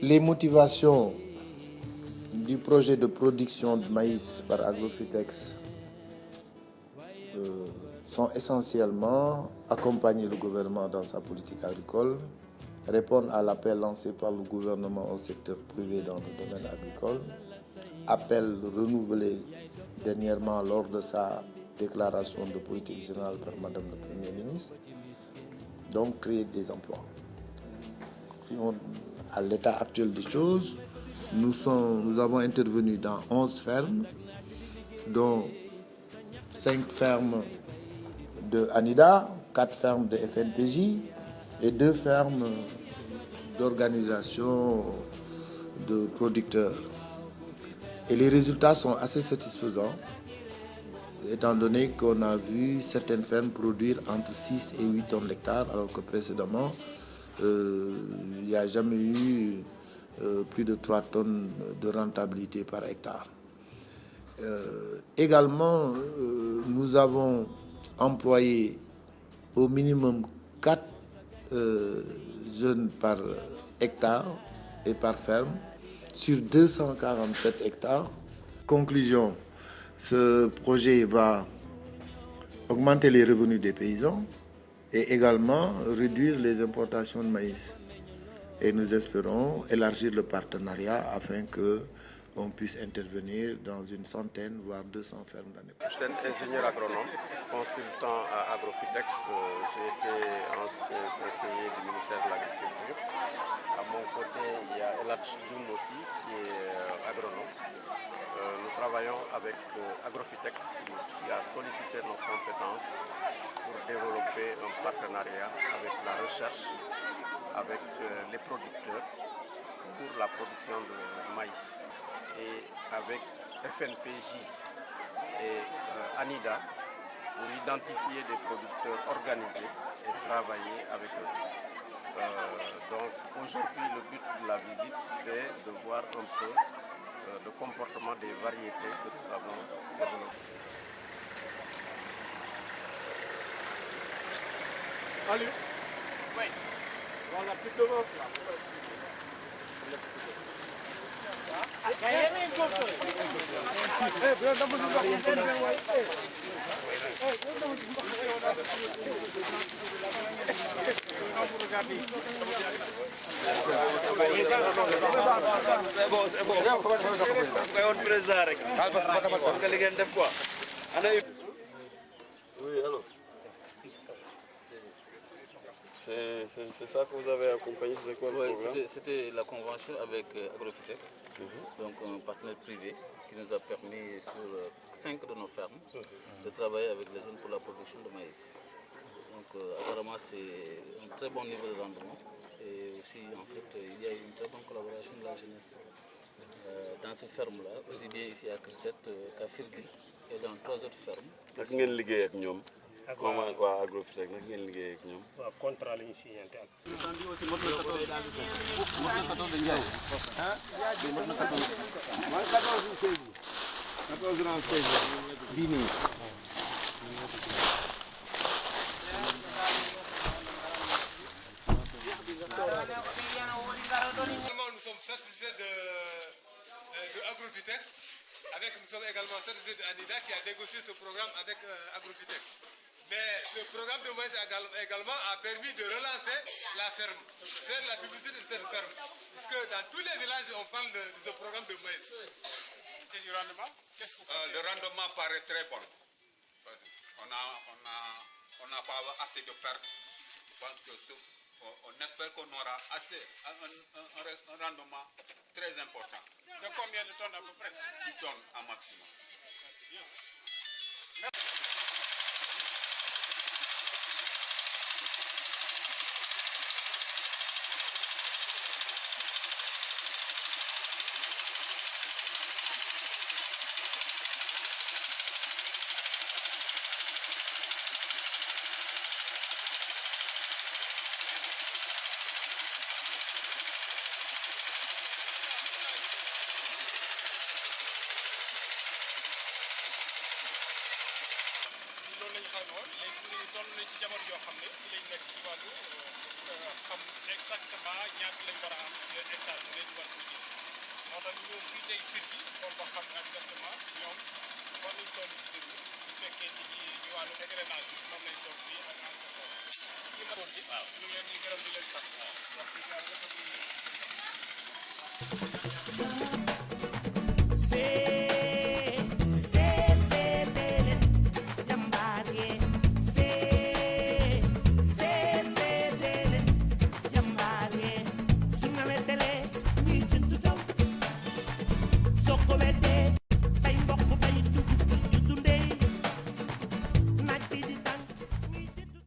Les motivations du projet de production de maïs par Agrofitex sont essentiellement accompagner le gouvernement dans sa politique agricole, répondre à l'appel lancé par le gouvernement au secteur privé dans le domaine agricole, appel renouvelé dernièrement lors de sa déclaration de politique générale par Madame le Premier ministre, donc créer des emplois. À l'état actuel des choses, nous avons intervenu dans 11 fermes, dont 5 fermes de ANIDA, 4 fermes de FNPJ et 2 fermes d'organisation de producteurs. Et les résultats sont assez satisfaisants, étant donné qu'on a vu certaines fermes produire entre 6 et 8 tonnes d'hectare, alors que précédemment, il n'y a jamais eu plus de 3 tonnes de rentabilité par hectare. Également, nous avons employé au minimum 4 jeunes par hectare et par ferme sur 247 hectares. Conclusion, ce projet va augmenter les revenus des paysans et également réduire les importations de maïs. Et nous espérons élargir le partenariat afin qu'on puisse intervenir dans une centaine, voire 200 fermes l'année prochaine. Je suis ingénieur agronome, consultant à Agrofitex. J'ai été ancien conseiller du ministère de l'Agriculture. À mon côté, il y a Eladj Djoum aussi, qui est agronome. Nous travaillons avec Agrofitex, qui a sollicité nos compétences pour développer un partenariat avec la recherche, avec les producteurs pour la production de maïs, et avec FNPJ et ANIDA pour identifier des producteurs organisés et travailler avec eux. Donc aujourd'hui, le but de la visite, c'est de voir un peu le comportement des variétés que nous avons développées. Allez. Oui. Voilà, plus de l'autre là. Oui, alors. C'est ça que vous avez accompagné, c'est quoi le programme? C'était la convention avec Agrofitex, donc un partenaire privé qui nous a permis sur 5 de nos fermes de travailler avec les jeunes pour la production de maïs. Donc apparemment c'est un très bon niveau de rendement et aussi en fait il y a une très bonne collaboration de la jeunesse dans ces fermes-là, aussi bien ici à Cresset qu'à Firgui et dans 3 autres fermes. Naka ngeen liggéey ak ñoom? Comment waa Agrofitex naka ngeen liggéey ak ñoom? Waaw, contrat la ñu signé ak. Nous sommes satisfaits de Agrofitex. Nous sommes également satisfaits de ANIDA qui a négocié ce programme avec Agrofitex. Mais ce programme de maïs également a permis de relancer la ferme, faire la publicité de cette ferme. Parce que dans tous les villages, on parle de ce programme de maïs. C'est du rendement? Le rendement paraît très bon. On n'a pas assez de pertes. Je pense qu'on espère qu'on aura un rendement très important. De combien de tonnes à peu près? 6 tonnes en maximum. loolu la ñu xam woon léegi toll nañ ci jamono joo xam ne si lañ nekk ci wàllu xam exactement ñaata lañ war a am hectare bi lañ war a ji moo tax ñu ñëw fii tey fir gi xool ba xam exactement ñoom fan lañ toll ci dëgg bu fekkee ni ci wàllu égrenage bi fan lañ toll fii ak en ce moment. ñi ma doon ci. waaw ñu ngi leen di gërëm di leen sant. waaw wax dëgg yàlla dafa